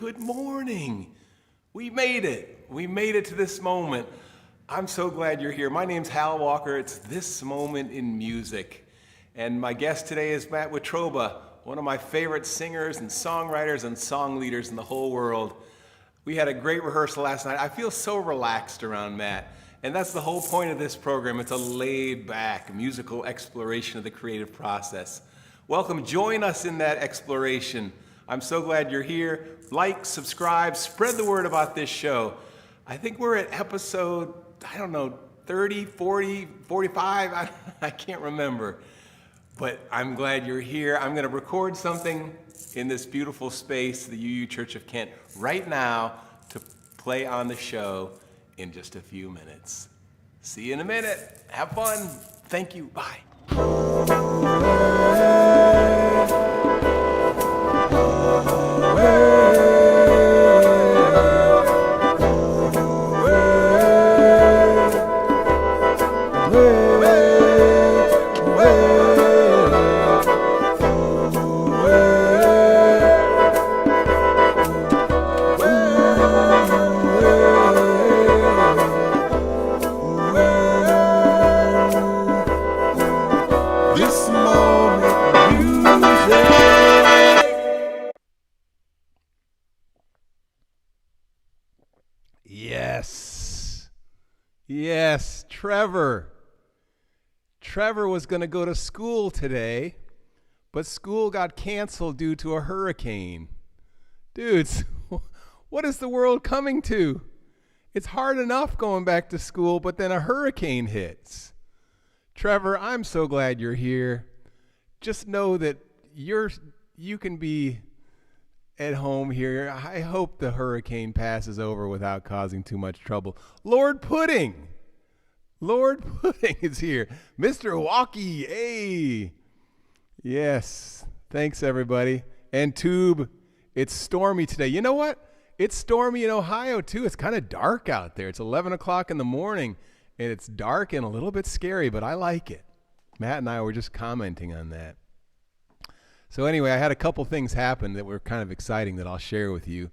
good morning. We made it. We made it to this moment. I'm so glad you're here. My name's Hal Walker. It's This Moment in Music. And my guest today is Matt Watroba, one of my favorite singers and songwriters and song leaders in the whole world. We had a great rehearsal last night. I feel so relaxed around Matt. And that's the whole point of this program. It's a laid-back musical exploration of the creative process. Welcome. Join us in that exploration. I'm so glad you're here. Like, subscribe, spread the word about this show. I think we're at episode, 30, 40, 45. I can't remember. But I'm glad you're here. I'm going to record something in this beautiful space, the UU Church of Kent, right now to play on the show in just a few minutes. See you in a minute. Have fun. Thank you. Bye. Yes, Trevor. Trevor was going to go to school today, but school got canceled due to a hurricane. Dudes, what is the world coming to? It's hard enough going back to school, but then a hurricane hits. Trevor, I'm so glad you're here. Just know that you can be at home here. I hope the hurricane passes over without causing too much trouble. Lord Pudding is here. Mr. Walkie, hey. Yes, thanks everybody. And Tube, it's stormy today. You know what? It's stormy in Ohio too. It's kind of dark out there. It's 11 o'clock in the morning and it's dark and a little bit scary, but I like it. Matt and I were just commenting on that. So anyway, I had a couple things happen that were kind of exciting that I'll share with you.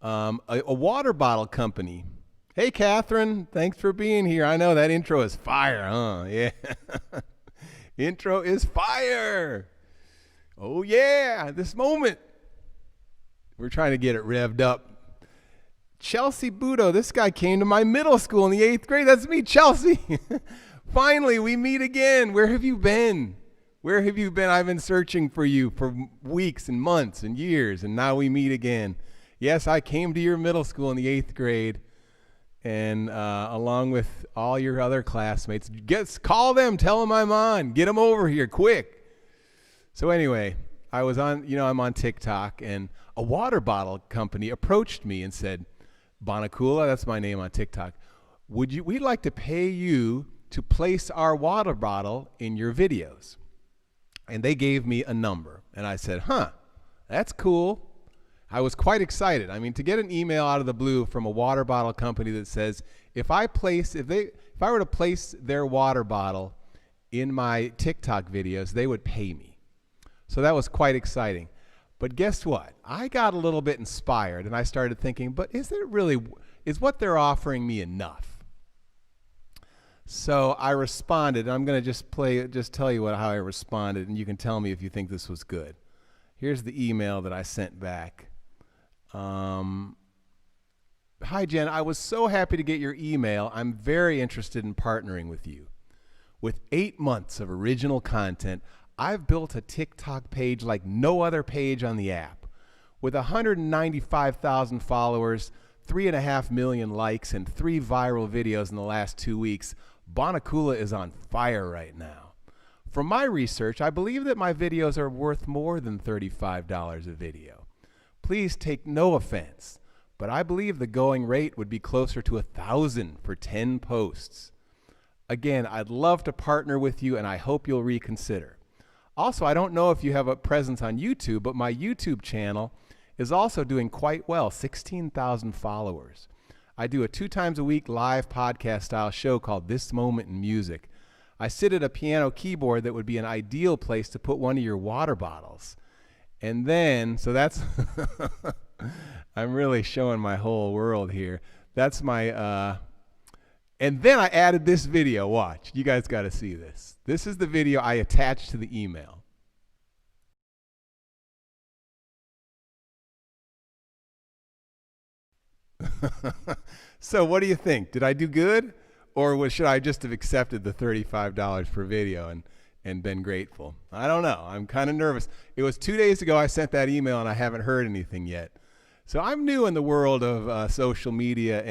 A water bottle company. Hey, Catherine, thanks for being here. I know that intro is fire, huh? Yeah. Intro is fire. Oh, yeah, this moment. We're trying to get it revved up. Chelsea Budo, this guy came to my middle school in the 8th grade. That's me, Chelsea. Finally, we meet again. Where have you been? Where have you been? I've been searching for you for weeks and months and years, and now we meet again. Yes, I came to your middle school in the 8th grade, and along with all your other classmates. Call them, tell them I'm on. Get them over here, quick. So anyway, I'm on TikTok, and a water bottle company approached me and said, Bonacula, that's my name on TikTok, we'd like to pay you to place our water bottle in your videos. And they gave me a number. And I said, that's cool. I was quite excited. I mean, to get an email out of the blue from a water bottle company that says, if I were to place their water bottle in my TikTok videos, they would pay me. So that was quite exciting. But guess what? I got a little bit inspired and I started thinking, but is what they're offering me enough? So I responded. I'm going to just tell you how I responded, and you can tell me if you think this was good. Here's the email that I sent back. Hi, Jen. I was so happy to get your email. I'm very interested in partnering with you. With 8 months of original content, I've built a TikTok page like no other page on the app. With 195,000 followers, 3.5 million likes, and 3 viral videos in the last 2 weeks, Bonacula is on fire right now. From my research, I believe that my videos are worth more than $35 a video. Please take no offense, but I believe the going rate would be closer to $1,000 for 10 posts. Again, I'd love to partner with you, and I hope you'll reconsider. Also, I don't know if you have a presence on YouTube, but my YouTube channel is also doing quite well, 16,000 followers. I do a 2 times a week live podcast style show called This Moment in Music. I sit at a piano keyboard that would be an ideal place to put one of your water bottles. And then, so that's, I'm really showing my whole world here. That's my, and then I added this video. Watch. You guys got to see this. This is the video I attached to the email. So what do you think? Did I do good? Or should I just have accepted the $35 per video and been grateful? I don't know. I'm kind of nervous. It was 2 days ago I sent that email and I haven't heard anything yet. So I'm new in the world of social media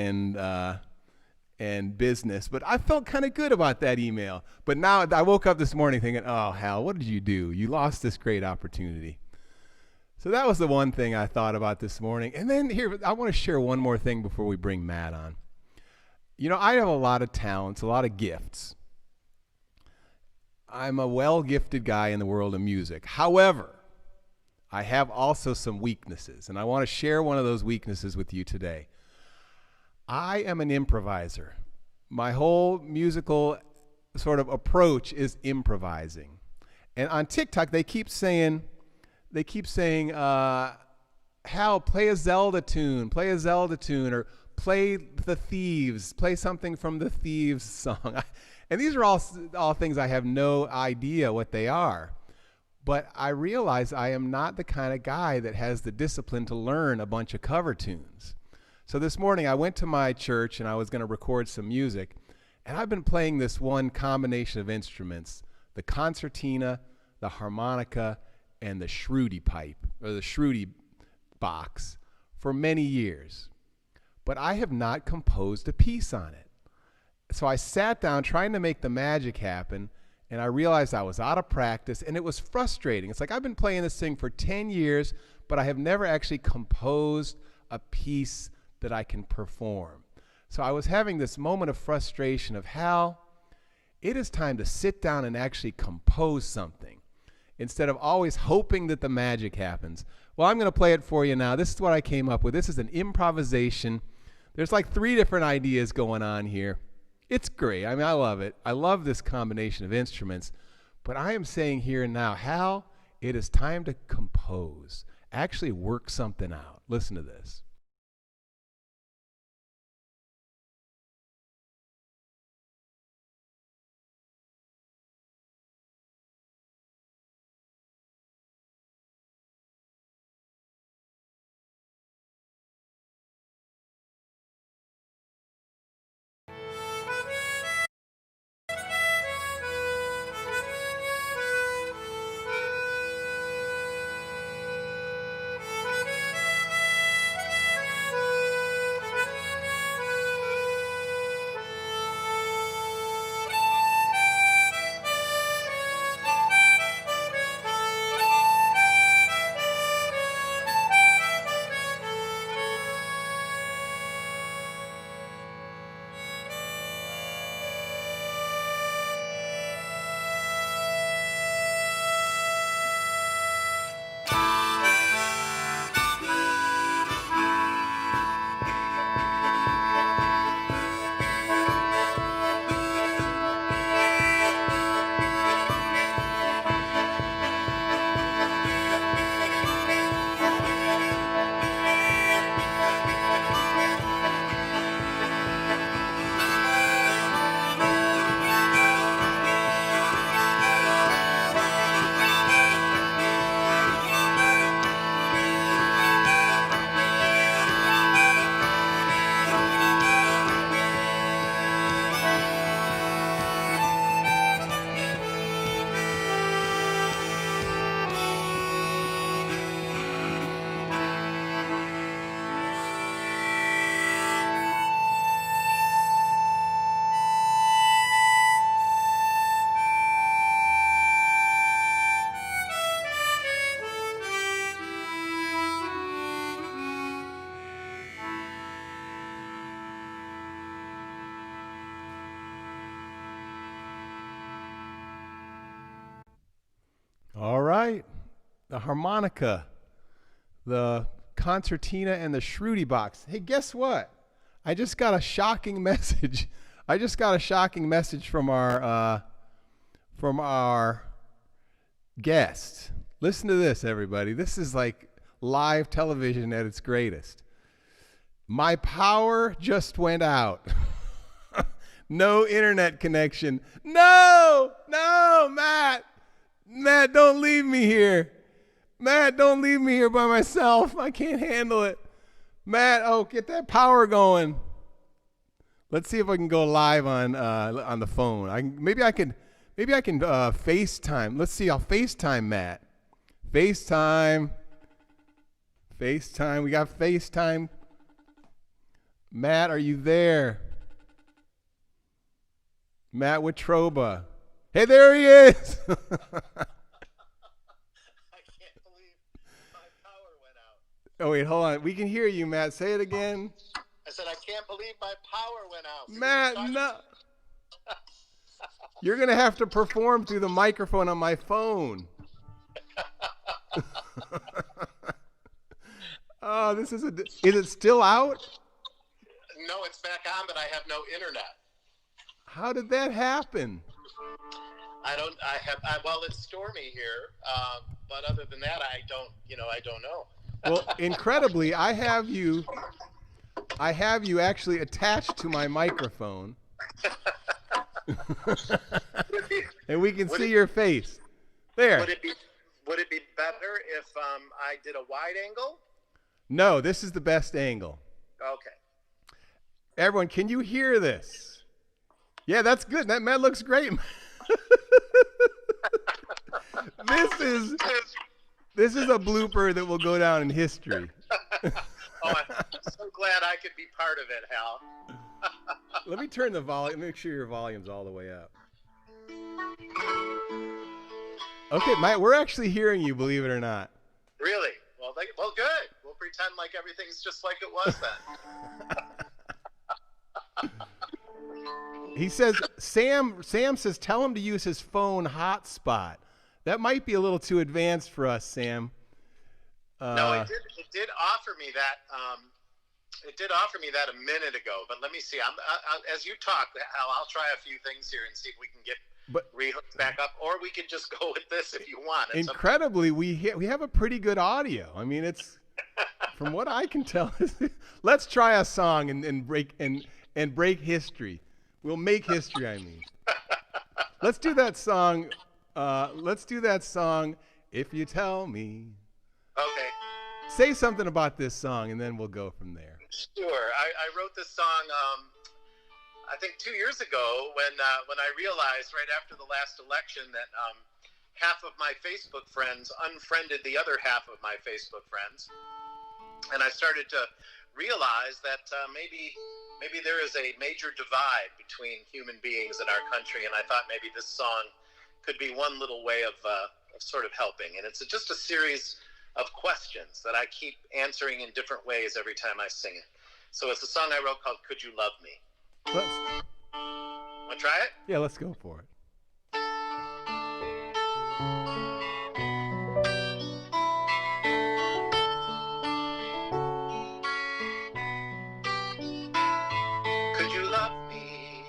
and business, but I felt kind of good about that email. But now I woke up this morning thinking, oh, Hal, what did you do? You lost this great opportunity. So that was the one thing I thought about this morning. And then here, I want to share one more thing before we bring Matt on. You know, I have a lot of talents, a lot of gifts. I'm a well-gifted guy in the world of music. However, I have also some weaknesses, and I want to share one of those weaknesses with you today. I am an improviser. My whole musical sort of approach is improvising. And on TikTok, they keep saying, Hal, play a Zelda tune, or play The Thieves, play something from The Thieves song. And these are all things I have no idea what they are. But I realize I am not the kind of guy that has the discipline to learn a bunch of cover tunes. So this morning I went to my church and I was going to record some music. And I've been playing this one combination of instruments, the concertina, the harmonica, and the Shruti pipe, or the Shruti box, for many years. But I have not composed a piece on it. So I sat down trying to make the magic happen, and I realized I was out of practice, and it was frustrating. It's like I've been playing this thing for 10 years, but I have never actually composed a piece that I can perform. So I was having this moment of frustration of, Hal, it is time to sit down and actually compose something, instead of always hoping that the magic happens. Well, I'm going to play it for you now. This is what I came up with. This is an improvisation. There's like 3 different ideas going on here. It's great. I mean, I love it. I love this combination of instruments. But I am saying here and now, Hal, it is time to compose. Actually work something out. Listen to this. All right. The harmonica, the concertina, and the Shruti box. Hey, guess what? I just got a shocking message. I just got a shocking message from our guest. Listen to this, everybody. This is like live television at its greatest. My power just went out. No internet connection. No, Matt. Matt, don't leave me here. Matt, don't leave me here by myself. I can't handle it. Matt, get that power going. Let's see if I can go live on the phone. Maybe I can FaceTime. Let's see. I'll FaceTime Matt. FaceTime. We got FaceTime. Matt, are you there? Matt Watroba. Hey, there he is. I can't believe my power went out. Oh, wait, hold on. We can hear you, Matt. Say it again. I said, I can't believe my power went out. Matt, no. You're going to have to perform through the microphone on my phone. Oh, is it still out? No, it's back on, but I have no internet. How did that happen? Well, it's stormy here, but other than that, I don't know. Well, incredibly, I have you actually attached to my microphone. And we can see your face. There. Would it be better if I did a wide angle? No, this is the best angle. Okay. Everyone, can you hear this? Yeah, that's good. That man looks great. This is a blooper that will go down in history. Oh, I'm so glad I could be part of it, Hal. Let me turn the volume. Make sure your volume's all the way up. Okay, we're actually hearing you, believe it or not. Really? Well, good. We'll pretend like everything's just like it was then. He says, Sam says, tell him to use his phone hotspot. That might be a little too advanced for us, Sam. No, it did offer me that. It did offer me that a minute ago, but let me see. As you talk, I'll try a few things here and see if we can get rehooked back up, or we can just go with this if you want. Incredibly, we have a pretty good audio. I mean, it's from what I can tell. Let's try a song and break history. We'll make history. I mean, let's do that song. If you tell me. Okay. Say something about this song, and then we'll go from there. Sure. I wrote this song, I think 2 years ago when I realized right after the last election that half of my Facebook friends unfriended the other half of my Facebook friends, and I started to realize that maybe there is a major divide between human beings in our country, and I thought maybe this song could be one little way of sort of helping. And it's just a series of questions that I keep answering in different ways every time I sing it. So it's a song I wrote called Could You Love Me? Want to try it? Yeah, let's go for it. Could you love me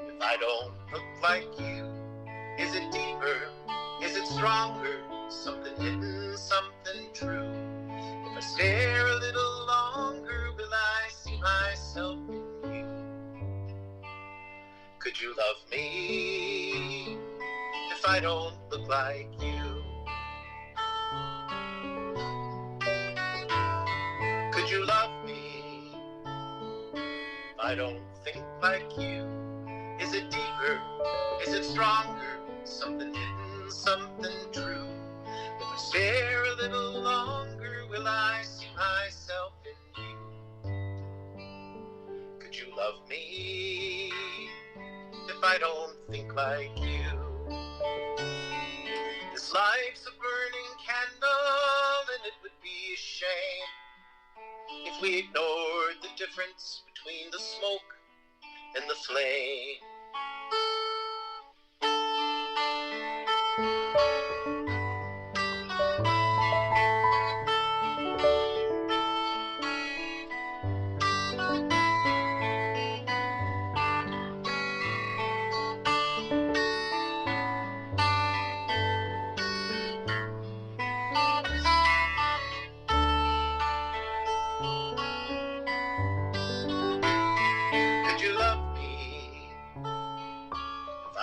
if I don't look like you? Is it deeper? Is it stronger? Something hidden, something true. If I stare a little longer, will I see myself in you? Could you love me if I don't look like you? Could you love me if I don't think like you? Is it deeper? Is it stronger? Something hidden, something true. If I stare a little longer, will I see myself in you? Could you love me if I don't think like you? This life's a burning candle, and it would be a shame if we ignored the difference between the smoke and the flame.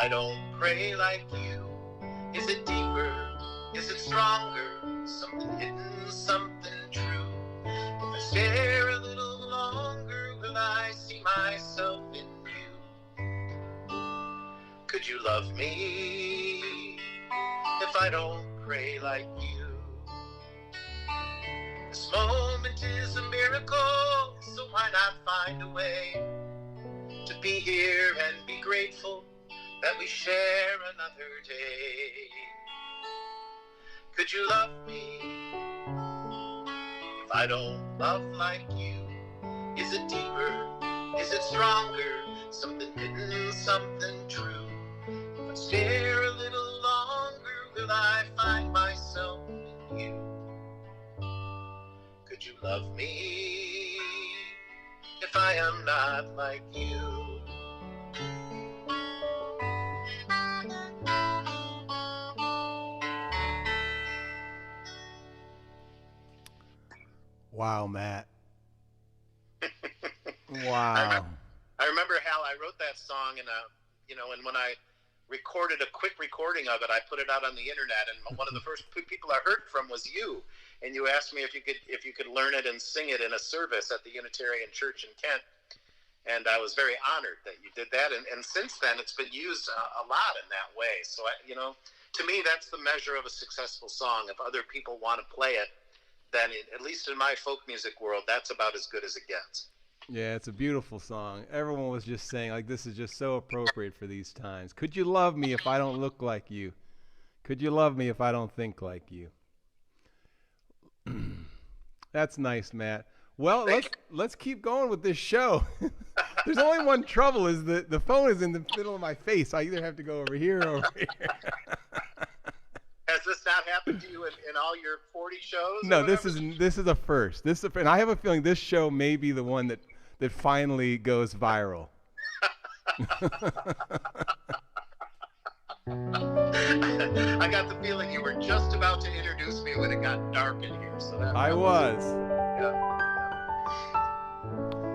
I don't pray like you. Is it deeper? Is it stronger? Something hidden, something true. If I stare a little longer, will I see myself in you? Could you love me if I don't pray like you? This moment is a miracle, so why not find a way to be here and be grateful that we share another day? Could you love me if I don't love like you? Is it deeper? Is it stronger? Something hidden, something true. If I stare a little longer, will I find myself in you? Could you love me if I am not like you? Wow, Matt. Wow. I remember, Hal, I wrote that song and when I recorded a quick recording of it, I put it out on the internet, and one of the first people I heard from was you, and you asked me if you could learn it and sing it in a service at the Unitarian Church in Kent, and I was very honored that you did that, and since then it's been used a lot in that way. So to me, that's the measure of a successful song. If other people want to play it, then at least in my folk music world, that's about as good as it gets. Yeah, it's a beautiful song. Everyone was just saying, like, this is just so appropriate for these times. Could you love me if I don't look like you? Could you love me if I don't think like you? That's nice, Matt. Well, let's keep going with this show. There's only one trouble, is the phone is in the middle of my face. I either have to go over here or over here. Has this not happened to you in all your 40 shows? No, this is a first. And I have a feeling this show may be the one that finally goes viral. I got the feeling you were just about to introduce me when it got dark in here. So I was. Yeah.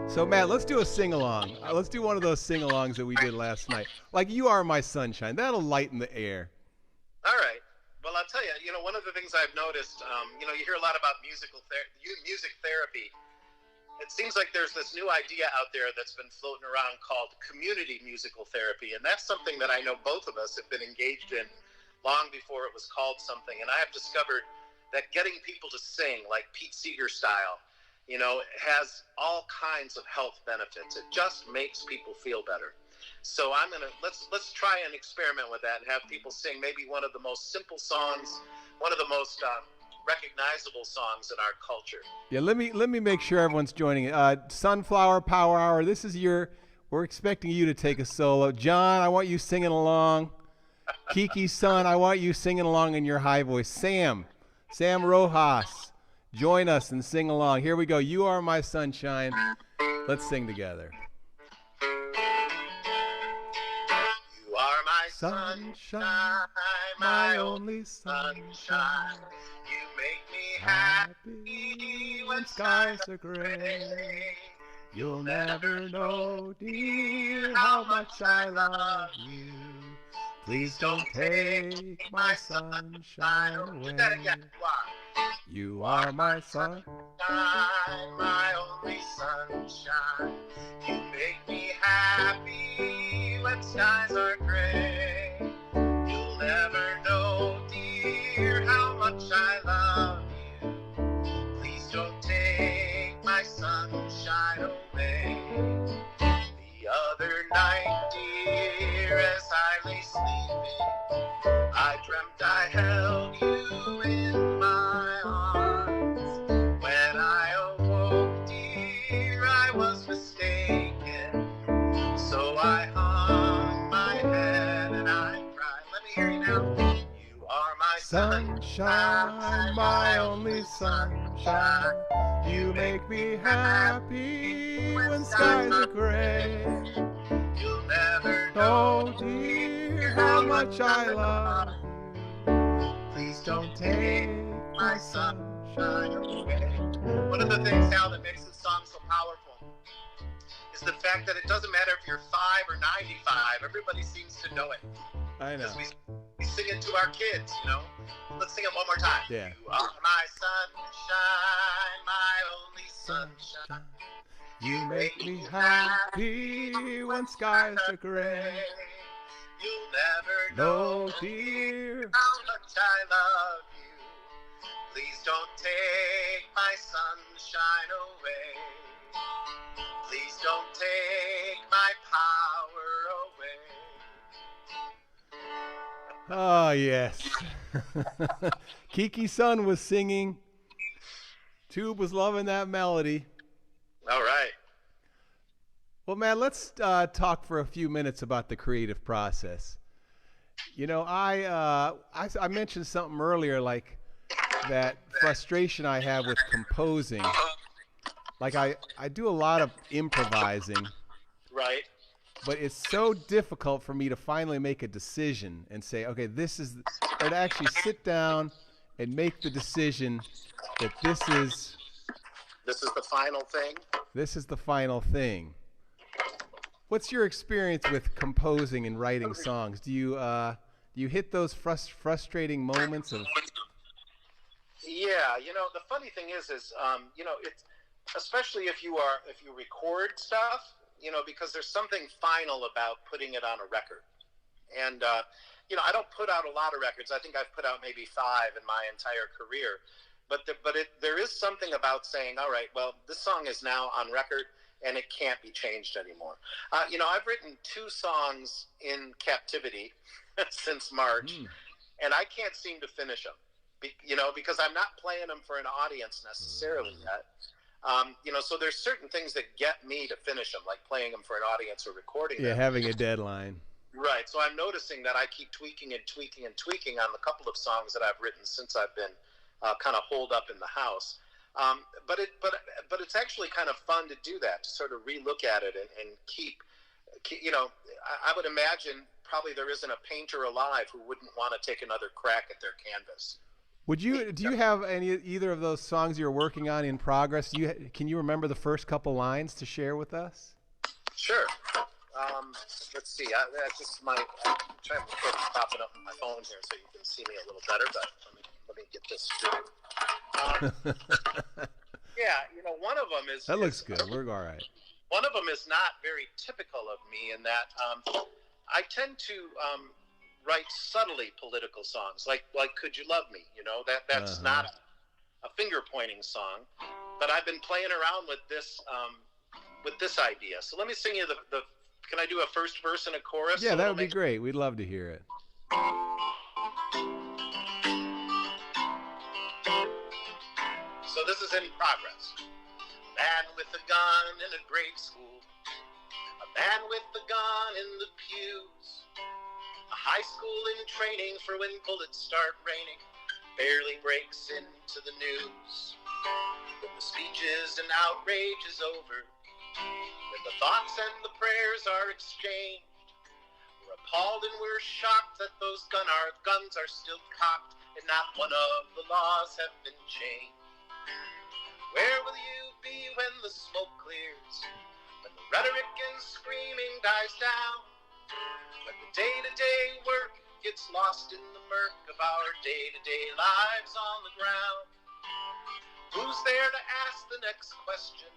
So, Matt, let's do a sing-along. Let's do one of those sing-alongs that we did last night. Like You Are My Sunshine. That'll lighten the air. All right. Well, I'll tell you, one of the things I've noticed, you hear a lot about music therapy. It seems like there's this new idea out there that's been floating around called community musical therapy, and that's something that I know both of us have been engaged in long before it was called something. And I have discovered that getting people to sing, like Pete Seeger style, has all kinds of health benefits. It just makes people feel better. So let's try and experiment with that and have people sing maybe one of the most simple songs, one of the most recognizable songs in our culture. Yeah, let me make sure everyone's joining. Sunflower Power Hour. This is we're expecting you to take a solo. John, I want you singing along. Kiki's son, I want you singing along in your high voice. Sam Rojas, join us and sing along. Here we go. You Are My Sunshine. Let's sing together. Sunshine, my only sunshine. You make me happy when skies are gray. You'll never know, dear, how much I love you. Please don't take my sunshine away. Do that again. You are my sunshine, my only sunshine. You make me happy when skies are gray. You'll never know, dear, how much I love you. Please don't take my sunshine away. The other night, dear, as I lay sleeping, I dreamt I held you in my arms. When I awoke, dear, I was mistaken. So I hung my head and I cried. Let me hear you now. You are my sunshine, my only sunshine. You make me happy when skies are gray. You'll never know, dear, how much I love you. Please don't take my sunshine away. One of the things now that makes this song so powerful is the fact that it doesn't matter if you're 5 or 95. Everybody seems to know it. I know. Because we sing it to our kids, you know. Let's sing it one more time. Yeah. You are my sunshine, my only sunshine. You make me happy when skies are gray. You'll never No, dear. how much I love you. Please don't take my sunshine away. Please don't take my power away. Oh, yes. Kiki's son was singing. Tube was loving that melody. All right. Well, man, let's talk for a few minutes about the creative process. You know, I mentioned something earlier, like that frustration I have with composing. Like I do a lot of improvising. Right. But it's so difficult for me to finally make a decision and say, okay, or to actually sit down and make the decision that this is the final thing. This is the final thing. What's your experience with composing and writing songs? Do you hit those frustrating moments of? Yeah, you know, the funny thing is, you know, it's especially if you record stuff, you know, because there's something final about putting it on a record. And, you know, I don't put out a lot of records. I think I've put out maybe 5 in my entire career. But there is something about saying, all right, well, this song is now on record and it can't be changed anymore. You know, I've written 2 songs in captivity since March, and I can't seem to finish them, you know, because I'm not playing them for an audience necessarily yet. You know, so there's certain things that get me to finish them, like playing them for an audience or recording them. Yeah, having a deadline. Right. So I'm noticing that I keep tweaking and tweaking and tweaking on the couple of songs that I've written since I've been kind of holed up in the house. But it's actually kind of fun to do that, to sort of relook at it and keep you know, I would imagine probably there isn't a painter alive who wouldn't want to take another crack at their canvas. Do you have either of those songs you're working on in progress? Can you remember the first couple lines to share with us? Sure. Let's see. I'm trying to pop it up on my phone here so you can see me a little better. But let me get this straight. Yeah, you know, one of them is. That looks good. We're all right. One of them is not very typical of me in that I tend to write subtly political songs, like "Could You Love Me?" You know, that's not a finger pointing song, but I've been playing around with this idea. So let me sing you the. Can I do a first verse and a chorus? Yeah, that would be great. We'd love to hear it. So this is in progress. A man with a gun in a grade school. A man with a gun in the pews. A high school in training for when bullets start raining. Barely breaks into the news. When the speeches and outrage is over. When the thoughts and the prayers are exchanged. We're appalled and we're shocked that those guns are still cocked and not one of the laws have been changed. Where will you be when the smoke clears? When the rhetoric and screaming dies down? When the day-to-day work gets lost in the murk of our day-to-day lives on the ground? Who's there to ask the next question?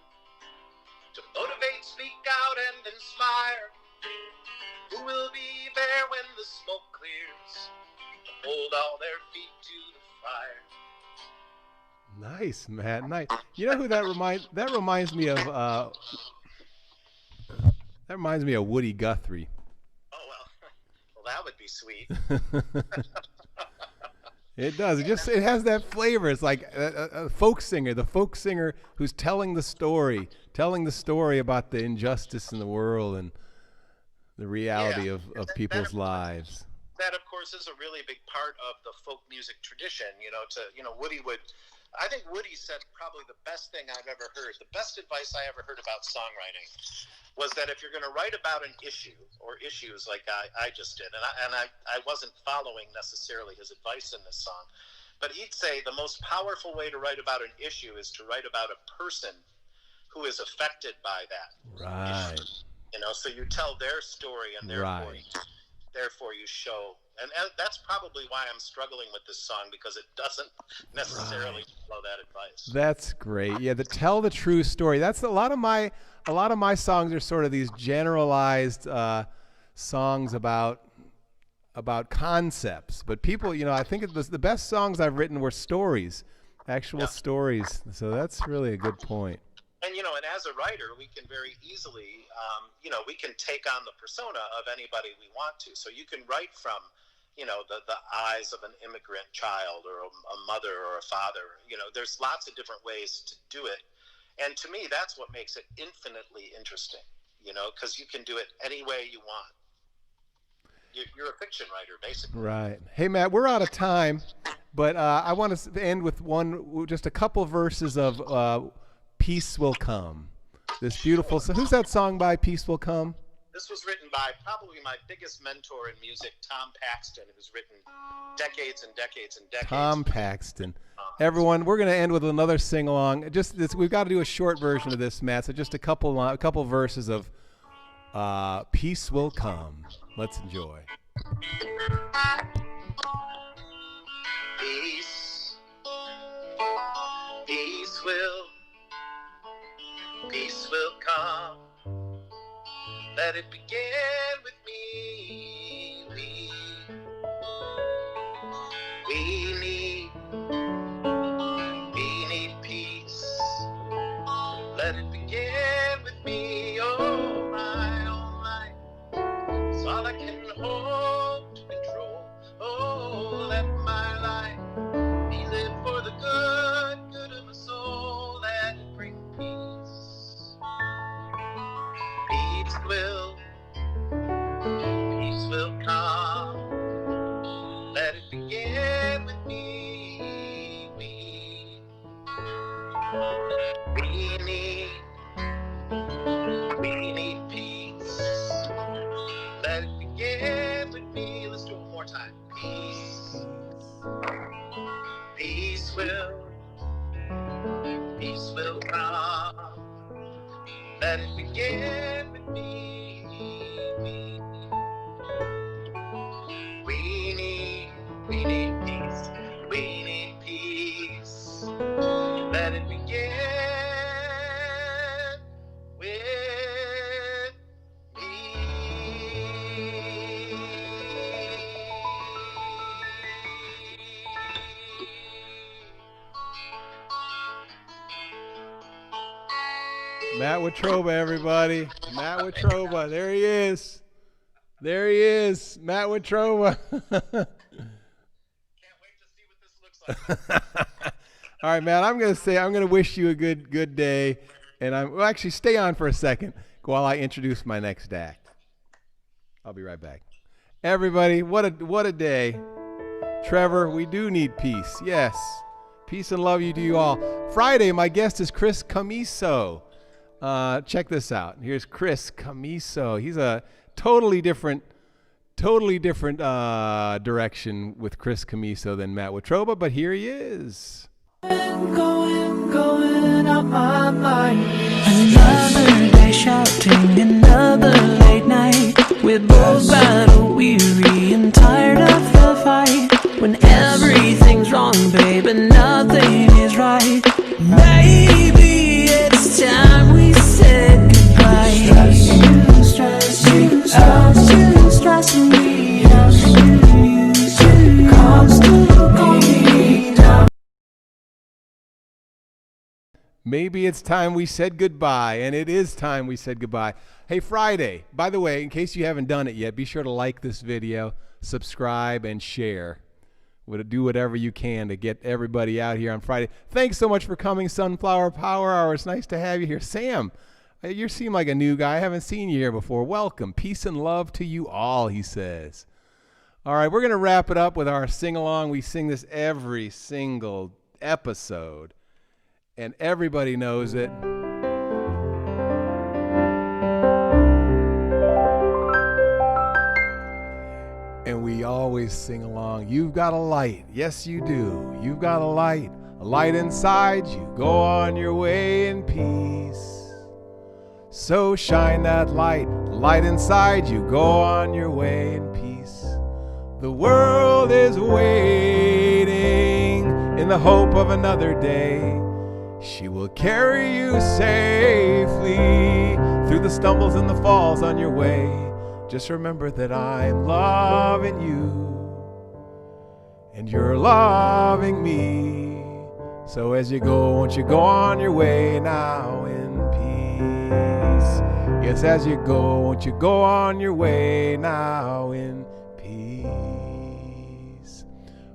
To motivate, speak out, and inspire? Who will be there when the smoke clears? To hold all their feet to the fire? Nice, Matt. Nice. You know who that reminds me of? That reminds me of Woody Guthrie. Oh well, that would be sweet. It does. It has that flavor. It's like a folk singer, the folk singer who's telling the story about the injustice in the world and the reality of people's lives. That, of course, is a really big part of the folk music tradition. I think Woody said probably the best thing I've ever heard. The best advice I ever heard about songwriting was that if you're going to write about an issue or issues like I just did, and I wasn't following necessarily his advice in this song, but he'd say the most powerful way to write about an issue is to write about a person who is affected by that. Right. You know, so you tell their story, and therefore you show. And that's probably why I'm struggling with this song, because it doesn't necessarily follow that advice. That's great. Yeah, tell the true story. That's a lot of my songs are sort of these generalized songs about concepts. But people, you know, I think the best songs I've written were stories, actual stories. So that's really a good point. And, you know, and as a writer, we can very easily, you know, we can take on the persona of anybody we want to. So you can write from, you know, the eyes of an immigrant child, or a mother or a father. You know, there's lots of different ways to do it. And to me, that's what makes it infinitely interesting, you know, because you can do it any way you want. You're a fiction writer, basically. Right. Hey, Matt, we're out of time, but I want to end with just a couple verses of Peace Will Come. This beautiful. So who's that song by, Peace Will Come? This was written by probably my biggest mentor in music, Tom Paxton, who's written decades and decades and decades. Tom Paxton. Everyone, we're going to end with another sing-along. We've got to do a short version of this, Matt. So just a couple verses of Peace Will Come. Let's enjoy. Peace will come. Let it begin with me. We need peace. Let it begin with me. Oh my. It's all I can hope to control. Oh, let my life be lived for the good of my soul. Let it bring peace. Peace will come. Let it begin with me. We need peace. Let it begin with me. Let's do it one more time. Peace will come. Let it begin with me. We need peace. We need peace. Let it begin with me. Matt Watroba, everybody. Matt Watroba. There he is. Matt Watroba. Can't wait to see what this looks like. All right, Matt, I'm going to wish you a good day. And actually stay on for a second while I introduce my next act. I'll be right back. Everybody, what a day. Trevor, we do need peace. Yes. Peace and love to you all. Friday, my guest is Chris Camiso. Check this out. Here's Chris Camiso. He's a totally different direction with Chris Camiso than Matt Watroba, but here he is. Going up my mind. Another day shouting, another late night. We're both battle weary and tired of the fight. When everything's wrong, babe, and nothing is right. Maybe it's time we said goodbye. You stressing me out. You constantly down. Maybe it's time we said goodbye, and it is time we said goodbye. Hey, Friday, by the way, in case you haven't done it yet, be sure to like this video, subscribe, and share. Do whatever you can to get everybody out here on Friday. Thanks so much for coming, Sunflower Power Hour. It's nice to have you here. Sam, you seem like a new guy. I haven't seen you here before. Welcome. Peace and love to you all, he says. All right, we're going to wrap it up with our sing-along. We sing this every single episode, and everybody knows it. And we always sing along. You've got a light. Yes, you do. You've got a light inside you. Go on your way in peace. So shine that light inside you. Go on your way in peace. The world is waiting in the hope of another day. She will carry you safely through the stumbles and the falls on your way. Just remember that I'm loving you and you're loving me. So as you go, won't you go on your way now in peace? Yes, as you go, won't you go on your way now in peace?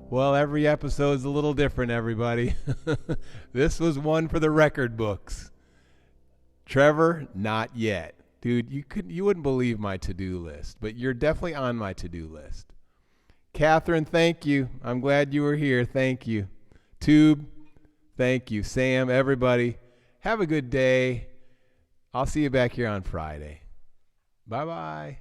Well, every episode's a little different, everybody. This was one for the record books. Trevor, not yet. Dude, you wouldn't believe my to-do list, but you're definitely on my to-do list. Catherine, thank you. I'm glad you were here. Thank you. Tube, thank you. Sam, everybody, have a good day. I'll see you back here on Friday. Bye-bye.